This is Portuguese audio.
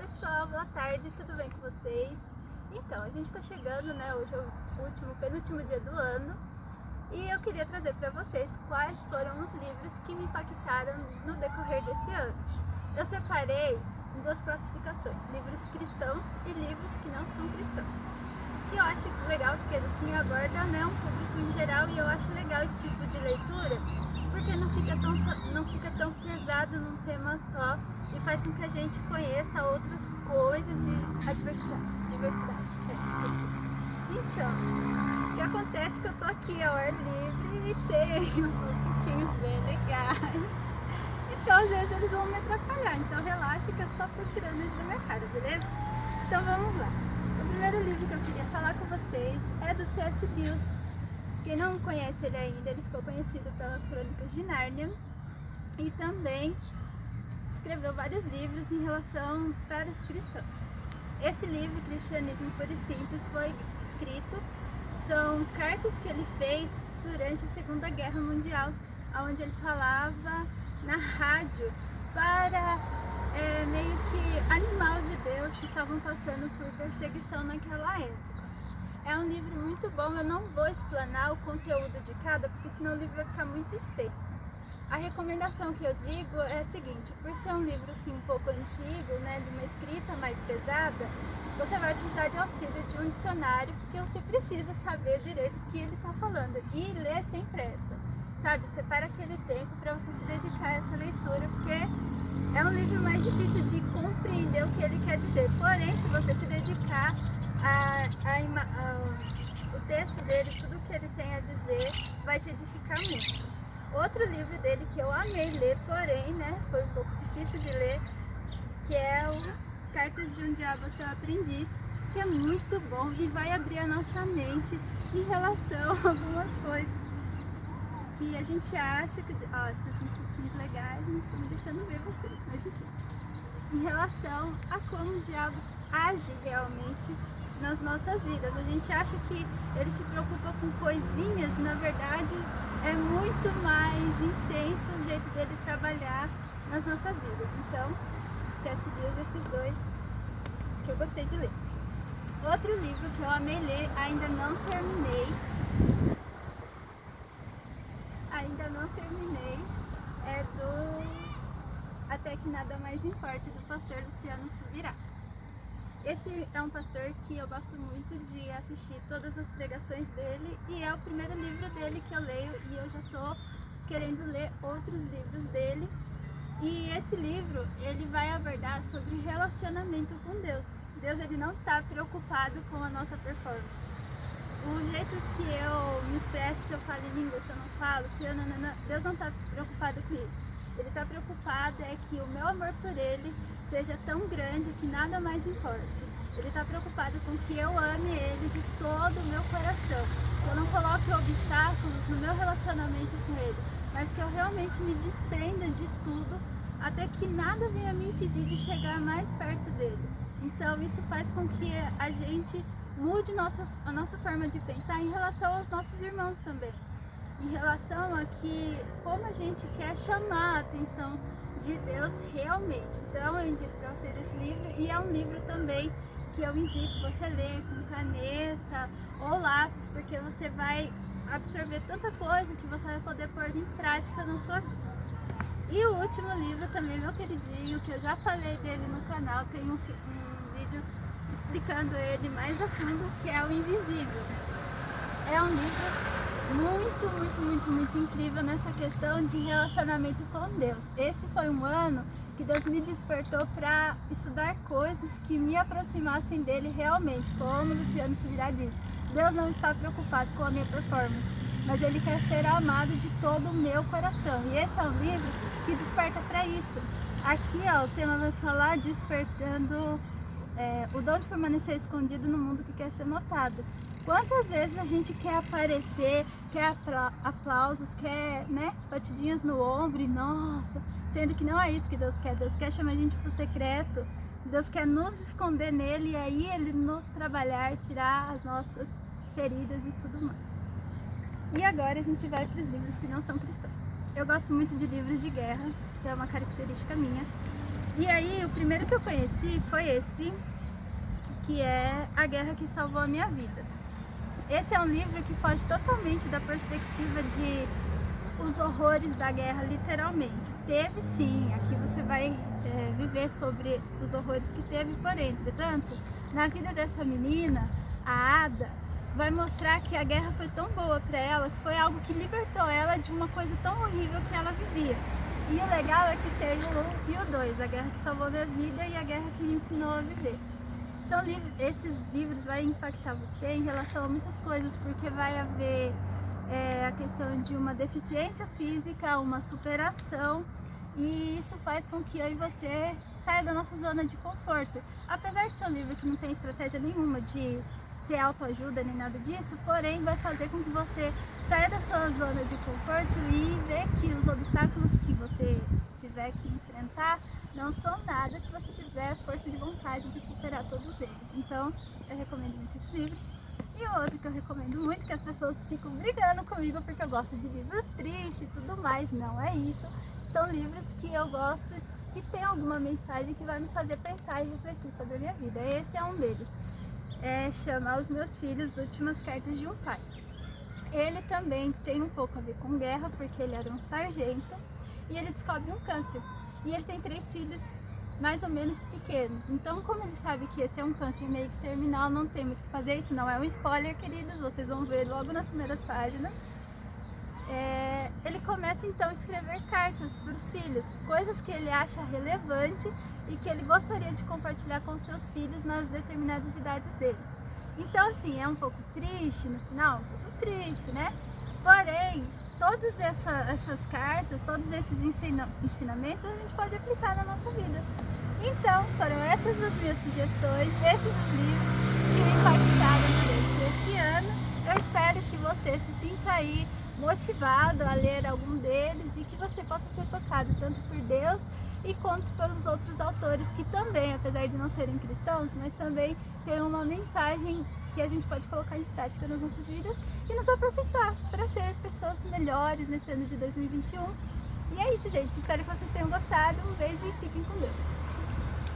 pessoal, boa tarde, tudo bem com vocês? Então, a gente está chegando, né? Hoje é o penúltimo dia do ano e eu queria trazer para vocês quais foram os livros que me impactaram no decorrer desse ano. Eu separei em duas classificações, livros cristãos e livros que não são cristãos. Que eu acho legal porque assim aborda, né, um público em geral, e eu acho legal esse tipo de leitura porque não fica tão pesado num tema só e faz com que a gente conheça outras coisas e a diversidade. Então, o que acontece é que eu tô aqui ao ar livre e tenho uns mosquitinhos bem legais. Então às vezes eles vão me atrapalhar, então relaxa que eu só tô tirando eles da minha cara, beleza? Então vamos lá. O primeiro livro que eu queria falar com vocês é do C.S. Lewis. Quem não conhece ele ainda, ele ficou conhecido pelas Crônicas de Nárnia e também escreveu vários livros em relação para os cristãos. Esse livro, Cristianismo Puro e Simples, foi escrito, são cartas que ele fez durante a Segunda Guerra Mundial, onde ele falava na rádio para meio que animar os judeus que estavam passando por perseguição naquela época. É um livro muito bom, eu não vou explanar o conteúdo de cada, porque senão o livro vai ficar muito extenso. A recomendação que eu digo é a seguinte: por ser um livro assim, um pouco antigo, né, de uma escrita mais pesada, você vai precisar de auxílio de um dicionário, porque você precisa saber direito o que ele está falando e ler sem pressa, sabe? Separa aquele tempo para você se dedicar a essa leitura, porque é um livro mais difícil de compreender o que ele quer dizer. Porém, se você se dedicar o texto dele, tudo que ele tem a dizer, vai te edificar muito. Outro livro dele que eu amei ler, porém, né, foi um pouco difícil de ler, que é o Cartas de um Diabo, Seu Aprendiz, que é muito bom e vai abrir a nossa mente em relação a algumas coisas que a gente acha que... Ó, esses mosquitinhos legais não estão me deixando ver vocês, mas enfim. Em relação a como o diabo age realmente nas nossas vidas. A gente acha que ele se preocupa com coisinhas, na verdade é muito mais intenso o jeito dele trabalhar nas nossas vidas. Então, C.S. Lewis, esses dois que eu gostei de ler. Outro livro que eu amei ler, ainda não terminei, é do Até que Nada Mais Importe, do pastor Luciano Subirá. Esse é um pastor que eu gosto muito de assistir todas as pregações dele e é o primeiro livro dele que eu leio e eu já estou querendo ler outros livros dele. E esse livro, ele vai abordar sobre relacionamento com Deus. Deus, ele não está preocupado com a nossa performance. O jeito que eu me expresso, se eu falo em língua, se eu não falo, Deus não está preocupado com isso. Ele está preocupado é que o meu amor por ele seja tão grande que nada mais importe. Ele está preocupado com que eu ame ele de todo o meu coração. Que eu não coloque obstáculos no meu relacionamento com ele, mas que eu realmente me desprenda de tudo até que nada venha me impedir de chegar mais perto dele. Então isso faz com que a gente mude a nossa forma de pensar em relação aos nossos irmãos também. Em relação a que como a gente quer chamar a atenção de Deus realmente. Então eu indico para vocês esse livro, e é um livro também que eu indico você ler com caneta ou lápis, porque você vai absorver tanta coisa que você vai poder pôr em prática na sua vida. E o último livro também, meu queridinho, que eu já falei dele no canal, tem um vídeo explicando ele mais a fundo, que é O Invisível. É um livro muito incrível nessa questão de relacionamento com Deus. Esse foi um ano que Deus me despertou para estudar coisas que me aproximassem dele realmente. Como o Luciano Subirá diz, Deus não está preocupado com a minha performance, mas ele quer ser amado de todo o meu coração. E esse é um livro que desperta para isso. Aqui, ó, o tema vai falar despertando o dom de permanecer escondido no mundo que quer ser notado. Quantas vezes a gente quer aparecer, quer aplausos, quer, né, batidinhas no ombro, e nossa, sendo que não é isso que Deus quer. Deus quer chamar a gente pro secreto, Deus quer nos esconder nele e aí ele nos trabalhar, tirar as nossas feridas e tudo mais. E agora a gente vai para os livros que não são cristãos. Eu gosto muito de livros de guerra, isso é uma característica minha. E aí, o primeiro que eu conheci foi esse, que é A Guerra que Salvou a Minha Vida. Esse é um livro que foge totalmente da perspectiva de os horrores da guerra, literalmente. Teve sim, aqui você vai viver sobre os horrores que teve, porém, entretanto, na vida dessa menina, a Ada, vai mostrar que a guerra foi tão boa para ela, que foi algo que libertou ela de uma coisa tão horrível que ela vivia. E o legal é que tem o 1 e o 2, A Guerra que Salvou a Minha Vida e A Guerra que Me Ensinou a Viver. Esses livros vão impactar você em relação a muitas coisas, porque vai haver a questão de uma deficiência física, uma superação, e isso faz com que eu e você saia da nossa zona de conforto. Apesar de ser um livro que não tem estratégia nenhuma de ser autoajuda nem nada disso, porém vai fazer com que você saia da sua zona de conforto e ver que os obstáculos que você tiver que enfrentar não são nada se você tiver força de vontade de superar todos eles. Então, eu recomendo muito esse livro. E o outro que eu recomendo muito, que as pessoas ficam brigando comigo porque eu gosto de livro triste e tudo mais, não é isso. São livros que eu gosto, que tem alguma mensagem que vai me fazer pensar e refletir sobre a minha vida. Esse é um deles. Chama Os Meus Filhos, Últimas Cartas de um Pai. Ele também tem um pouco a ver com guerra, porque ele era um sargento e ele descobre um câncer. E ele tem 3 filhos mais ou menos pequenos. Então, como ele sabe que esse é um câncer meio que terminal, não tem muito o que fazer. Isso não é um spoiler, queridos, vocês vão ver logo nas primeiras páginas. Ele começa então a escrever cartas para os filhos, coisas que ele acha relevante e que ele gostaria de compartilhar com seus filhos nas determinadas idades deles. Então, assim, é um pouco triste no final, um pouco triste, né? Porém, todas essas cartas, todos esses ensinamentos a gente pode aplicar na nossa vida. Então, foram essas as minhas sugestões, esses os livros que me impactaram durante esse ano. Eu espero que você se sinta aí motivado a ler algum deles e que você possa ser tocado tanto por Deus e quanto pelos outros autores que também, apesar de não serem cristãos, mas também têm uma mensagem que a gente pode colocar em prática nas nossas vidas e nos aperfeiçoar para ser pessoas melhores nesse ano de 2021. E é isso, gente. Espero que vocês tenham gostado. Um beijo e fiquem com Deus.